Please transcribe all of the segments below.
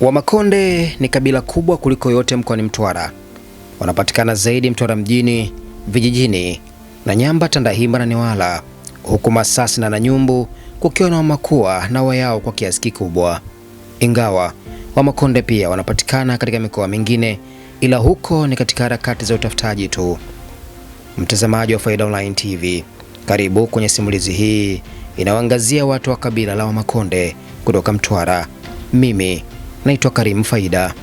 Wamakonde ni kabila kubwa kuliko yote mkoani Mtwara. Wanapatikana zaidi Mtwara mjini, vijijini, Nanyamba, Tandahimba na Newala, huku Masasi na Nanyumbu kukiwa na Wamakua na Wayao kwa kiasi kikubwa. Ingawa Wamakonde pia wanapatikana katika mikoa mingine, ila huko ni katika harakati za utafutaji tu. Mtazamaji wa Faida Online TV, karibu kwenye simulizi hii inayoangazia watu wa kabila la Wamakonde kutoka Mtwara. Mimi naitwa Karim Faida.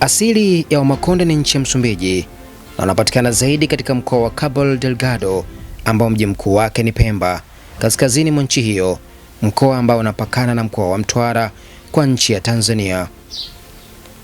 Asili ya Wamakonde ni nchi ya Msumbiji na wanapatikana zaidi katika mkoa wa Cabo Delgado ambao mji mkuu wake ni Pemba, kaskazini mwa nchi hiyo, mkoa ambao unapakana na mkoa wa Mtwara kwa nchi ya Tanzania.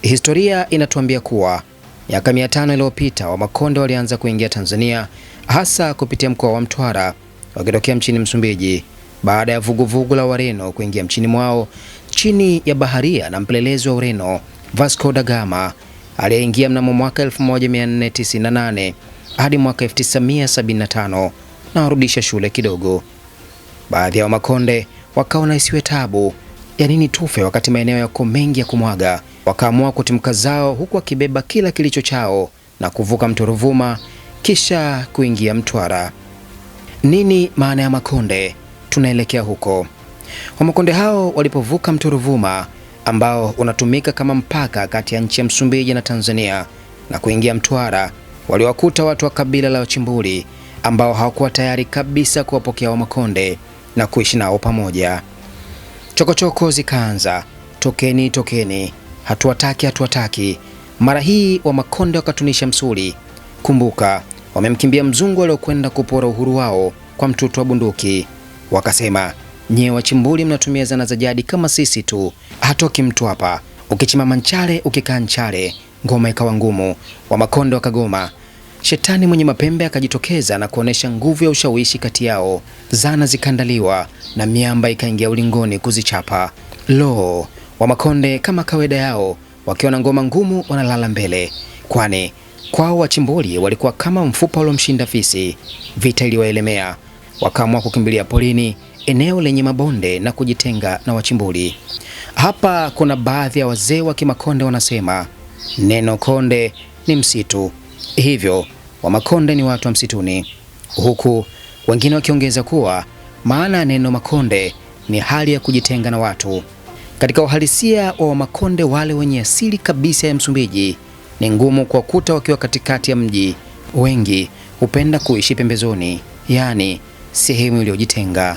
Historia inatuambia kuwa miaka 500 iliyopita Wamakonde walianza kuingia Tanzania, hasa kupitia mkoa wa Mtwara wakitokea nchini Msumbiji baada ya vuguvugu la Wareno kuingia nchini mwao chini ya baharia na mpelelezi wa Ureno Vasco da Gama aliyeingia mnamo mwaka 1498 hadi mwaka 1975 na warudisha shule kidogo. Baadhi ya Wamakonde wakaona isiwe tabu, ya nini tufe wakati maeneo yako mengi ya kumwaga, wakaamua kutimka zao huku wakibeba kila kilicho chao na kuvuka mto Ruvuma kisha kuingia Mtwara. Nini maana ya Makonde? Tunaelekea huko. Wamakonde hao walipovuka mto Ruvuma ambao unatumika kama mpaka kati ya nchi ya Msumbiji na Tanzania na kuingia Mtwara, waliwakuta watu wa kabila la Wachimbuli ambao hawakuwa tayari kabisa kuwapokea Wamakonde na kuishi nao pamoja. Chokochoko zikaanza, tokeni tokeni, hatuwataki. Mara hii Wamakonde wakatunisha msuli. Kumbuka, wamemkimbia mzungu aliokwenda kupora uhuru wao kwa mtutu wa bunduki. Wakasema, nyewe Wachimbuli mnatumia zana za jadi kama sisi tu, hatoki mtu hapa. Ukichimama nchale, ukikaa nchale. Ngoma ikawa ngumu, Wamakonde wakagoma. Shetani mwenye mapembe akajitokeza na kuonesha nguvu ya ushawishi kati yao. Zana zikaandaliwa na miamba ikaingia ulingoni kuzichapa. Lo, Wamakonde kama kawaida yao wakiwa na ngoma ngumu wanalala mbele, kwani kwao Wachimbuli walikuwa kama mfupa uliomshinda fisi. Vita iliwaelemea, wakaamua kukimbilia porini, eneo lenye mabonde na kujitenga na Wachimbuli. Hapa kuna baadhi ya wazee wa Kimakonde wanasema neno konde ni msitu, hivyo Wamakonde ni watu wa msituni, huku wengine wakiongeza kuwa maana ya neno Makonde ni hali ya kujitenga na watu. Katika uhalisia wa Wamakonde wale wenye asili kabisa ya Msumbiji, ni ngumu kuwakuta wakiwa katikati ya mji. Wengi hupenda kuishi pembezoni, yaani sehemu iliyojitenga.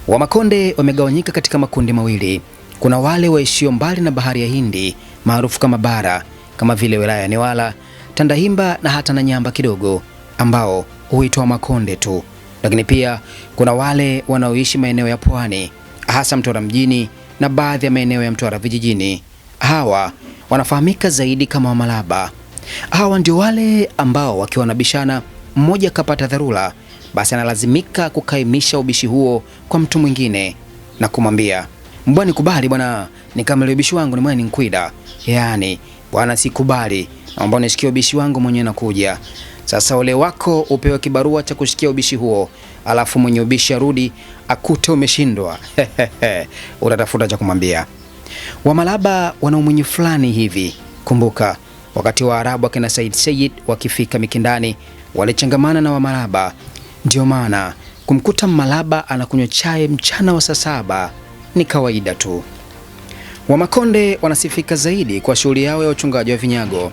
Wamakonde wamegawanyika katika makundi mawili. Kuna wale waishio mbali na bahari ya Hindi maarufu kama bara, kama vile wilaya ya Newala, Tandahimba na hata Nanyamba kidogo, ambao huitwa Wamakonde tu. Lakini pia kuna wale wanaoishi maeneo ya pwani, hasa Mtwara mjini na baadhi ya maeneo ya Mtwara vijijini. Hawa wanafahamika zaidi kama Wamalaba. Hawa ndio wale ambao wakiwa wanabishana, mmoja kapata dharura, basi analazimika kukaimisha ubishi huo kwa mtu mwingine na kumwambia, mbona nikubali bwana, ni kama ile ubishi wangu ni mwana nkwida. Yaani, bwana sikubali, naomba nishikie ubishi wangu mwenyewe nakuja. Sasa ole wako upewe kibarua cha kushikia ubishi huo, alafu mwenye ubishi arudi akute umeshindwa. Utatafuta cha kumwambia. Wamalaba wana umwenye fulani hivi. Kumbuka, wakati wa Arabu akina Said wakifika Mikindani walichangamana na Wamalaba. Ndio maana kumkuta Mmalaba anakunywa chai mchana wa saa 7 ni kawaida tu. Wamakonde wanasifika zaidi kwa shughuli yao ya uchungaji wa vinyago.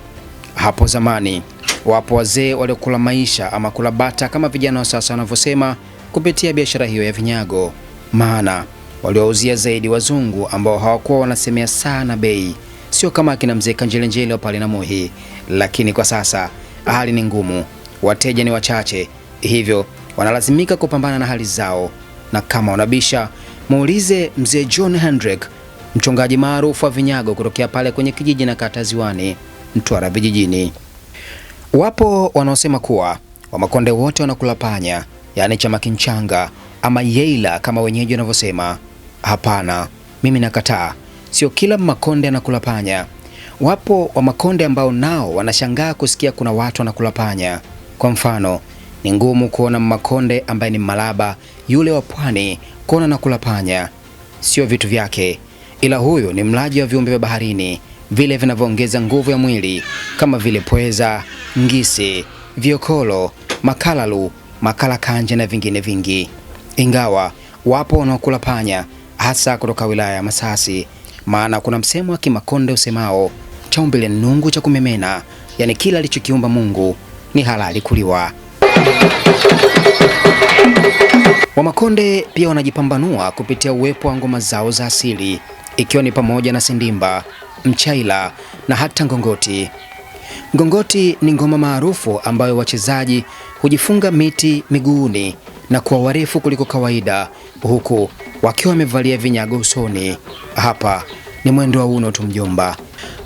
Hapo zamani wapo wazee waliokula maisha ama kula bata kama vijana wa sasa wanavyosema kupitia biashara hiyo ya vinyago, maana waliwauzia zaidi wazungu ambao hawakuwa wanasemea sana bei, sio kama akina mzee Kanjelenjele wa pale na Mohi. Lakini kwa sasa hali ni ngumu, wateja ni wachache, hivyo wanalazimika kupambana na hali zao. Na kama wanabisha, muulize mzee John Hendrick, mchongaji maarufu wa vinyago kutokea pale kwenye kijiji na kata Ziwani, Mtwara vijijini. Wapo wanaosema kuwa Wamakonde wote wanakula panya, yaani chama kinchanga ama yeila kama wenyeji wanavyosema. Hapana, mimi nakataa. Sio kila Makonde anakula panya. Wapo Wamakonde ambao nao wanashangaa kusikia kuna watu wanakula panya. Kwa mfano, ni ngumu kuona Makonde ambaye ni Mmalaba yule wa pwani kuona nakula panya. sio vitu vyake, ila huyu ni mlaji wa viumbe vya baharini, vile vinavyoongeza nguvu ya mwili kama vile pweza, ngisi, viokolo, makalalu, makala kanje na vingine vingi. Ingawa wapo wanaokula panya, hasa kutoka wilaya ya Masasi, maana kuna msemo wa Kimakonde usemao cha umbile nungu cha kumemena, yani kila alichokiumba Mungu ni halali kuliwa. Wamakonde pia wanajipambanua kupitia uwepo wa ngoma zao za asili, ikiwa ni pamoja na sindimba, mchaila na hata ngongoti. Ngongoti ni ngoma maarufu ambayo wachezaji hujifunga miti miguuni na kuwa warefu kuliko kawaida, huku wakiwa wamevalia vinyago usoni. Hapa ni mwendo wa uno tu mjomba.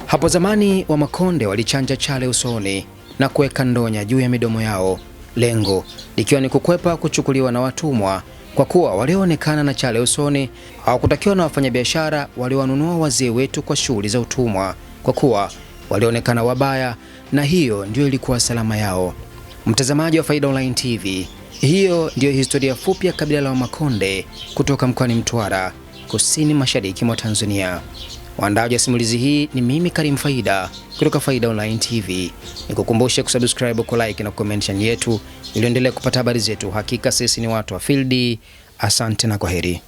Hapo zamani Wamakonde walichanja chale usoni na kuweka ndonya juu ya midomo yao, lengo likiwa ni kukwepa kuchukuliwa na watumwa, kwa kuwa walioonekana na chale usoni hawakutakiwa na wafanyabiashara waliowanunua wazee wetu kwa shughuli za utumwa, kwa kuwa walionekana wabaya, na hiyo ndio ilikuwa salama yao. Mtazamaji wa Faida Online TV, hiyo ndiyo historia fupi ya kabila la Wamakonde kutoka mkoani Mtwara, kusini mashariki mwa Tanzania. Waandaji wa simulizi hii ni mimi Karim Faida kutoka Faida Online TV. Nikukumbushe kusubscribe, ku like na comment channel yetu ili endelee kupata habari zetu. Hakika sisi ni watu wa field. Asante na kwaheri.